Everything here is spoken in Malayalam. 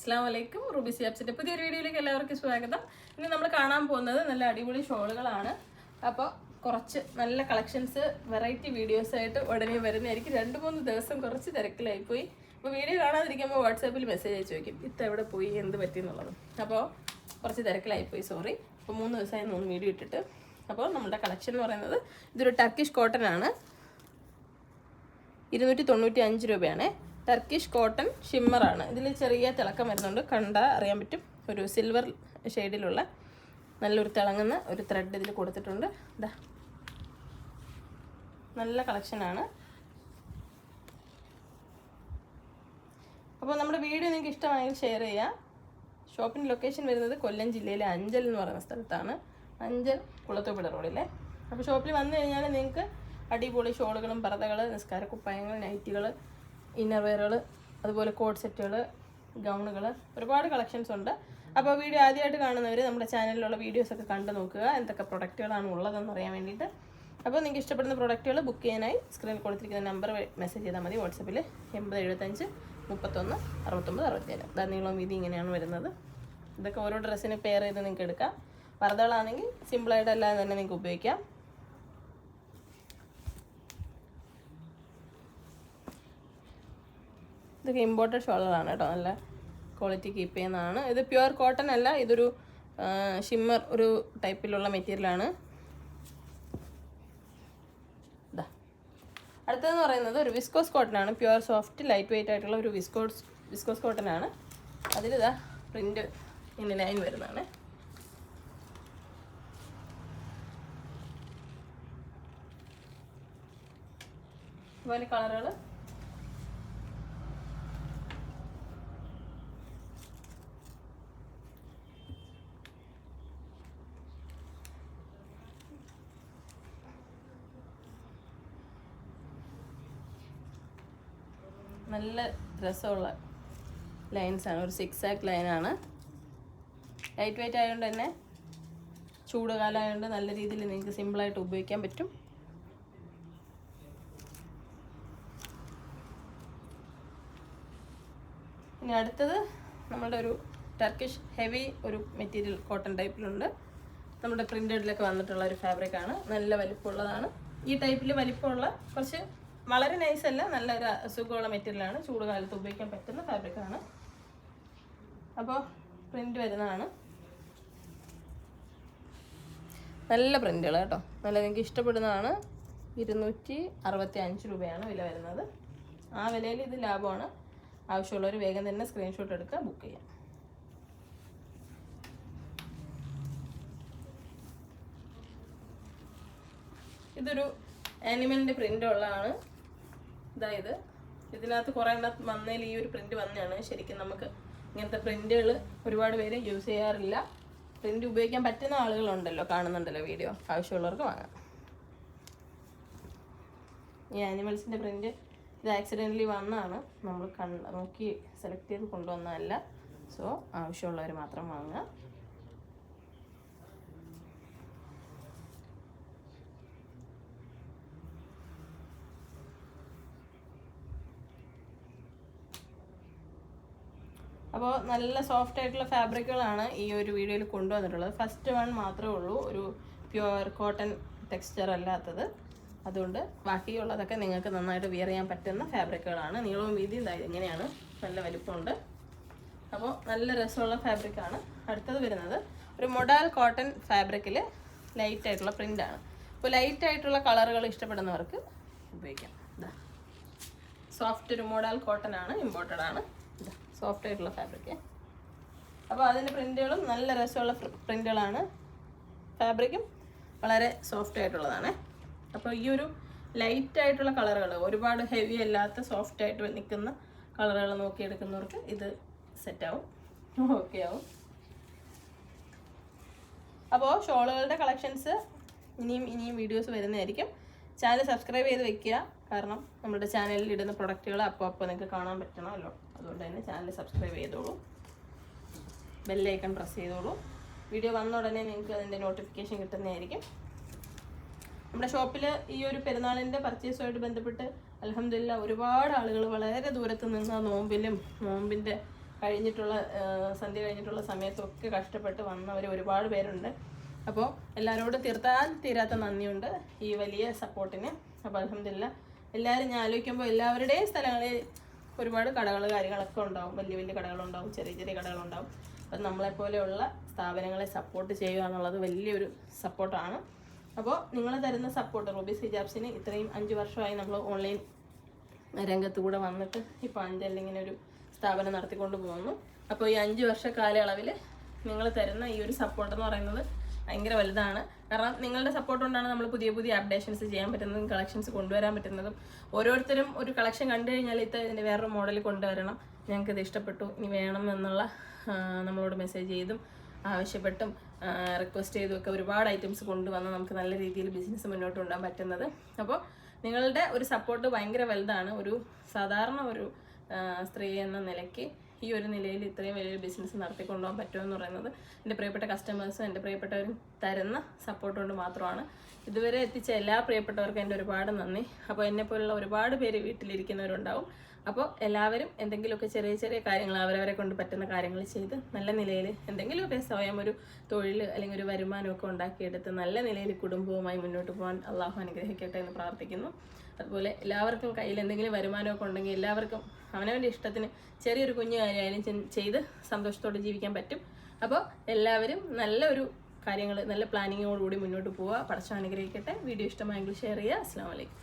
അസ്സലാമലൈക്കും. റൂബി സിയാബ്സിന്റെ പുതിയൊരു വീഡിയോയിലേക്ക് എല്ലാവർക്കും സ്വാഗതം. ഇന്ന് നമ്മൾ കാണാൻ പോകുന്നത് നല്ല അടിപൊളി ഷോളുകളാണ്. അപ്പോൾ കുറച്ച് നല്ല കളക്ഷൻസ് വെറൈറ്റി വീഡിയോസ് ആയിട്ട് ഉടനെ വരുന്നതായിരിക്കും. 2-3 ദിവസം കുറച്ച് തിരക്കിലായിപ്പോയി. അപ്പോൾ വീഡിയോ കാണാതിരിക്കുമ്പോൾ വാട്സാപ്പിൽ മെസ്സേജ് അയച്ചു വയ്ക്കും, ഇത്ത എവിടെ പോയി, എന്ത് പറ്റി എന്നുള്ളത്. അപ്പോൾ കുറച്ച് തിരക്കിലായിപ്പോയി, സോറി. അപ്പോൾ 3 ദിവസമായി 3 വീഡിയോ ഇട്ടിട്ട്. അപ്പോൾ നമ്മുടെ കളക്ഷൻ എന്ന് പറയുന്നത് ഇതൊരു ടർക്കിഷ് കോട്ടൺ ആണ്. 295 രൂപയാണ്. ടർക്കിഷ് കോട്ടൺ ഷിമ്മറാണ്. ഇതിൽ ചെറിയ തിളക്കം വരുന്നുണ്ട്, കണ്ടാൽ അറിയാൻ പറ്റും. ഒരു സിൽവർ ഷെയ്ഡിലുള്ള നല്ലൊരു തിളങ്ങുന്ന ഒരു ത്രെഡ് ഇതിൽ കൊടുത്തിട്ടുണ്ട്. ഇതാ നല്ല കളക്ഷനാണ്. അപ്പോൾ നമ്മുടെ വീഡിയോ നിങ്ങൾക്ക് ഇഷ്ടമായെങ്കിൽ ഷെയർ ചെയ്യുക. ഷോപ്പിൻ്റെ ലൊക്കേഷൻ വരുന്നത് കൊല്ലം ജില്ലയിലെ അഞ്ചൽ എന്ന് പറയുന്ന സ്ഥലത്താണ്. അഞ്ചൽ കുളത്തൂപ്പിട റോഡിലെ. അപ്പോൾ ഷോപ്പിൽ വന്നു കഴിഞ്ഞാൽ നിങ്ങൾക്ക് അടിപൊളി ഷോളുകളും പർദ്ദകൾ, നിസ്കാര കുപ്പായങ്ങൾ, നൈറ്റികൾ, ഇന്നർ വെയറുകൾ, അതുപോലെ കോട്ട് സെറ്റുകൾ, ഗൗണുകൾ, ഒരുപാട് കളക്ഷൻസ് ഉണ്ട്. അപ്പോൾ വീഡിയോ ആദ്യമായിട്ട് കാണുന്നവർ നമ്മുടെ ചാനലിലുള്ള വീഡിയോസൊക്കെ കണ്ടു നോക്കുക, എന്തൊക്കെ പ്രൊഡക്റ്റുകളാണ് ഉള്ളതെന്ന് അറിയാൻ വേണ്ടിയിട്ട്. അപ്പോൾ നിങ്ങൾക്ക് ഇഷ്ടപ്പെടുന്ന പ്രൊഡക്റ്റുകൾ ബുക്ക് ചെയ്യാനായി സ്ക്രീനിൽ കൊടുത്തിരിക്കുന്ന നമ്പർ മെസ്സേജ് ചെയ്താൽ മതി. വാട്സപ്പിൽ 8075 31 69 67. അതാ നീളം വീതി ഇങ്ങനെയാണ് വരുന്നത്. ഇതൊക്കെ ഓരോ ഡ്രസ്സിന് പെയർ ചെയ്ത് നിങ്ങൾക്ക് എടുക്കാം. പർദ്ദകളാണെങ്കിൽ സിമ്പിളായിട്ട് അല്ലാതെ തന്നെ നിങ്ങൾക്ക് ഉപയോഗിക്കാം. ഇതൊക്കെ ഇമ്പോർട്ടഡ് ഷോളുകളാണ് കേട്ടോ, നല്ല ക്വാളിറ്റി കീപ്പ് ചെയ്യുന്നതാണ്. ഇത് പ്യുവർ കോട്ടൺ അല്ല, ഇതൊരു ഷിമ്മർ ഒരു ടൈപ്പിലുള്ള മെറ്റീരിയലാണ്. ഇതാ അടുത്തതെന്ന് പറയുന്നത് ഒരു വിസ്കോസ് കോട്ടൺ ആണ്. പ്യുവർ സോഫ്റ്റ് ലൈറ്റ് വെയിറ്റ് ആയിട്ടുള്ള ഒരു വിസ്കോസ് കോട്ടൺ ആണ്. അതിലിതാ പ്രിന്റ് ഇങ്ങനെ ലൈൻ വരുന്നതാണ്. അതുപോലെ കളറുകൾ നല്ല രസമുള്ള ലൈൻസാണ്. ഒരു 6 ആക്ക് ലൈനാണ്. ലൈറ്റ് വെയിറ്റ് ആയതുകൊണ്ട് തന്നെ ചൂടുകാലമായതുകൊണ്ട് നല്ല രീതിയിൽ നിങ്ങൾക്ക് സിമ്പിളായിട്ട് ഉപയോഗിക്കാൻ പറ്റും. ഇനി അടുത്തത് നമ്മുടെ ഒരു ടർക്കിഷ് ഹെവി ഒരു മെറ്റീരിയൽ കോട്ടൺ ടൈപ്പിലുണ്ട്. നമ്മുടെ പ്രിൻറ്റഡിലൊക്കെ വന്നിട്ടുള്ള ഒരു ഫാബ്രിക്കാണ്. നല്ല വലിപ്പമുള്ളതാണ്. ഈ ടൈപ്പിൽ വലിപ്പമുള്ള കുറച്ച് വളരെ നൈസല്ല, നല്ലൊരു സുഖമുള്ള മെറ്റീരിയലാണ്. ചൂടുകാലത്ത് ഉപയോഗിക്കാൻ പറ്റുന്ന ഫാബ്രിക്കാണ്. അപ്പോൾ പ്രിൻ്റ് വരുന്നതാണ്. നല്ല പ്രിൻ്റുകൾ കേട്ടോ, നല്ല നിങ്ങൾക്ക് ഇഷ്ടപ്പെടുന്നതാണ്. 265 രൂപയാണ് വില വരുന്നത്. ആ വിലയിൽ ഇത് ലാഭമാണ്. ആവശ്യമുള്ളവർ വേഗം തന്നെ സ്ക്രീൻഷോട്ട് എടുക്കുക, ബുക്ക് ചെയ്യാം. ഇതൊരു ആനിമലിൻ്റെ പ്രിൻ്റ് ഉള്ളതാണ്. ഇതായത് ഇതിനകത്ത് കുറേ എണ്ണം വന്നതിൽ ഈ ഒരു പ്രിൻ്റ് വന്നതാണ്. ശരിക്കും നമുക്ക് ഇങ്ങനത്തെ പ്രിൻ്റുകൾ ഒരുപാട് പേര് യൂസ് ചെയ്യാറില്ല. പ്രിൻ്റ് ഉപയോഗിക്കാൻ പറ്റുന്ന ആളുകളുണ്ടല്ലോ, കാണുന്നുണ്ടല്ലോ വീഡിയോ, ആവശ്യമുള്ളവർക്ക് വാങ്ങാം. ഈ ആനിമൽസിൻ്റെ പ്രിൻ്റ് ഇത് ആക്സിഡൻ്റലി വന്നതാണ്. നമ്മൾ നോക്കി സെലക്ട് ചെയ്ത് കൊണ്ടുവന്നതല്ല. സോ ആവശ്യമുള്ളവർ മാത്രം വാങ്ങുക. അപ്പോൾ നല്ല സോഫ്റ്റ് ആയിട്ടുള്ള ഫാബ്രിക്കുകളാണ് ഈ ഒരു വീഡിയോയിൽ കൊണ്ടുവന്നിട്ടുള്ളത്. ഫസ്റ്റ് വൺ മാത്രമേ ഉള്ളൂ ഒരു പ്യുവർ കോട്ടൺ ടെക്സ്ചർ അല്ലാത്തത്. അതുകൊണ്ട് ബാക്കിയുള്ളതൊക്കെ നിങ്ങൾക്ക് നന്നായിട്ട് വിയർ ചെയ്യാൻ പറ്റുന്ന ഫാബ്രിക്കുകളാണ്. നീളവും വീതിയും ഇങ്ങനെയാണ്, നല്ല വലിപ്പമുണ്ട്. അപ്പോൾ നല്ല രസമുള്ള ഫാബ്രിക്കാണ്. അടുത്തത് വരുന്നത് ഒരു മൊഡാൽ കോട്ടൺ ഫാബ്രിക്കിൽ ലൈറ്റ് ആയിട്ടുള്ള പ്രിൻ്റാണ്. അപ്പോൾ ലൈറ്റ് ആയിട്ടുള്ള കളറുകൾ ഇഷ്ടപ്പെടുന്നവർക്ക് ഉപയോഗിക്കാം. ഇതാ സോഫ്റ്റ് ഒരു മൊഡാൽ കോട്ടൺ ആണ്, ഇമ്പോർട്ടഡ് ആണ്. ഇതാ സോഫ്റ്റ് ആയിട്ടുള്ള ഫാബ്രിക്ക്. അപ്പോൾ അതിൻ്റെ പ്രിൻ്റുകളും നല്ല രസമുള്ള പ്രിൻ്റുകളാണ്. ഫാബ്രിക്കും വളരെ സോഫ്റ്റ് ആയിട്ടുള്ളതാണ്. അപ്പോൾ ഈ ഒരു ലൈറ്റ് ആയിട്ടുള്ള കളറുകൾ, ഒരുപാട് ഹെവി അല്ലാത്ത സോഫ്റ്റ് ആയിട്ട് നിൽക്കുന്ന കളറുകൾ നോക്കിയെടുക്കുന്നവർക്ക് ഇത് സെറ്റാവും, ഓക്കെ ആവും. അപ്പോൾ ഷോളുകളുടെ കളക്ഷൻസ് ഇനിയും വീഡിയോസ് വരുന്നതായിരിക്കും. ചാനൽ സബ്സ്ക്രൈബ് ചെയ്ത് വെക്കുക. കാരണം നമ്മുടെ ചാനലിൽ ഇടുന്ന പ്രൊഡക്റ്റുകൾ അപ്പോൾ നിങ്ങൾക്ക് കാണാൻ പറ്റണമല്ലോ. അതുകൊണ്ട് തന്നെ ചാനൽ സബ്സ്ക്രൈബ് ചെയ്തോളൂ, ബെല്ലൈക്കൺ പ്രസ് ചെയ്തോളൂ. വീഡിയോ വന്ന ഉടനെ നിങ്ങൾക്ക് അതിൻ്റെ നോട്ടിഫിക്കേഷൻ കിട്ടുന്നതായിരിക്കും. നമ്മുടെ ഷോപ്പിൽ ഈ ഒരു പെരുന്നാളിൻ്റെ പർച്ചേസുമായിട്ട് ബന്ധപ്പെട്ട് അൽഹംദുലില്ലാ ഒരുപാട് ആളുകൾ വളരെ ദൂരത്ത് നിന്ന് നോമ്പിൻ്റെ സന്ധ്യ കഴിഞ്ഞിട്ടുള്ള സമയത്തൊക്കെ കഷ്ടപ്പെട്ട് വന്നവർ ഒരുപാട് പേരുണ്ട്. അപ്പോൾ എല്ലാവരോടും തീരാത്ത നന്ദിയുണ്ട് ഈ വലിയ സപ്പോർട്ടിന്. അപ്പോൾ അൽഹംദുലില്ലാ എല്ലാവരും ഞാൻ ആലോചിക്കുമ്പോൾ എല്ലാവരുടെയും സ്ഥലങ്ങളിൽ ഒരുപാട് കാര്യങ്ങളൊക്കെ ഉണ്ടാവും. വലിയ വലിയ കടകളുണ്ടാവും, ചെറിയ ചെറിയ കടകളുണ്ടാവും. അത് നമ്മളെപ്പോലെയുള്ള സ്ഥാപനങ്ങളെ സപ്പോർട്ട് ചെയ്യുക എന്നുള്ളത് വലിയൊരു സപ്പോർട്ടാണ്. അപ്പോൾ നിങ്ങൾ തരുന്ന സപ്പോർട്ട് റൂബീസ് ഹിജാബ്സിന് ഇത്രയും 5 വർഷമായി നമ്മൾ ഓൺലൈൻ രംഗത്തുകൂടെ വന്നിട്ട് ഇപ്പോൾ ഇങ്ങനെ ഒരു സ്ഥാപനം നടത്തിക്കൊണ്ട് പോകുന്നു. അപ്പോൾ ഈ 5 വർഷ കാലയളവിൽ നിങ്ങൾ തരുന്ന ഈ ഒരു സപ്പോർട്ട് എന്ന് പറയുന്നത് ഭയങ്കര വലുതാണ്. കാരണം നിങ്ങളുടെ സപ്പോർട്ട് കൊണ്ടാണ് നമ്മൾ പുതിയ അപ്ഡേഷൻസ് ചെയ്യാൻ പറ്റുന്നതും കളക്ഷൻസ് കൊണ്ടുവരാൻ പറ്റുന്നതും. ഓരോരുത്തരും ഒരു കളക്ഷൻ കണ്ടു കഴിഞ്ഞാൽ ഇതിൻ്റെ വേറൊരു മോഡൽ കൊണ്ടുവരണം, ഞങ്ങൾക്കിത് ഇഷ്ടപ്പെട്ടു, ഇനി വേണം എന്നുള്ള നമ്മളോട് മെസ്സേജ് ചെയ്തും ആവശ്യപ്പെട്ടും റിക്വസ്റ്റ് ചെയ്തും ഒക്കെ ഒരുപാട് ഐറ്റംസ് കൊണ്ടുവന്ന് നമുക്ക് നല്ല രീതിയിൽ ബിസിനസ് മുന്നോട്ട് കൊണ്ടുപോകാൻ പറ്റുന്നത്. അപ്പോൾ നിങ്ങളുടെ ഒരു സപ്പോർട്ട് ഭയങ്കര വലുതാണ്. ഒരു സാധാരണ ഒരു സ്ത്രീ എന്ന നിലയ്ക്ക് ഈ ഒരു നിലയിൽ ഇത്രയും വലിയൊരു ബിസിനസ് നടത്തിക്കൊണ്ടുപോകാൻ പറ്റുമെന്ന് പറയുന്നത് എൻ്റെ പ്രിയപ്പെട്ട കസ്റ്റമേഴ്സും എൻ്റെ പ്രിയപ്പെട്ടവരും തരുന്ന സപ്പോർട്ട് കൊണ്ട് മാത്രമാണ്. ഇതുവരെ എത്തിച്ച എല്ലാ പ്രിയപ്പെട്ടവർക്കും എൻ്റെ ഒരുപാട് നന്ദി. അപ്പോൾ എന്നെപ്പോലുള്ള ഒരുപാട് പേര് വീട്ടിലിരിക്കുന്നവരുണ്ടാവും. അപ്പോൾ എല്ലാവരും എന്തെങ്കിലുമൊക്കെ ചെറിയ ചെറിയ കാര്യങ്ങൾ അവരവരെ കൊണ്ട് പറ്റുന്ന കാര്യങ്ങൾ ചെയ്ത് നല്ല നിലയിൽ എന്തെങ്കിലുമൊക്കെ സ്വയം ഒരു തൊഴിൽ അല്ലെങ്കിൽ ഒരു വരുമാനമൊക്കെ ഉണ്ടാക്കിയെടുത്ത് നല്ല നിലയിൽ കുടുംബവുമായി മുന്നോട്ട് പോകാൻ അള്ളാഹു അനുഗ്രഹിക്കട്ടെ എന്ന് പ്രാർത്ഥിക്കുന്നു. അതുപോലെ എല്ലാവർക്കും കയ്യിൽ എന്തെങ്കിലും വരുമാനമൊക്കെ ഉണ്ടെങ്കിൽ എല്ലാവർക്കും അവനവൻ്റെ ഇഷ്ടത്തിന് ചെറിയൊരു കുഞ്ഞു കാര്യമായാലും ചെയ്ത് സന്തോഷത്തോടെ ജീവിക്കാൻ പറ്റും. അപ്പോൾ എല്ലാവരും നല്ലൊരു കാര്യങ്ങൾ നല്ല പ്ലാനിങ്ങോടുകൂടി മുന്നോട്ട് പോവുക. പടച്ചോൻ അനുഗ്രഹിക്കട്ടെ. വീഡിയോ ഇഷ്ടമായെങ്കിൽ ഷെയർ ചെയ്യുക. അസ്സലാമു അലൈക്കും.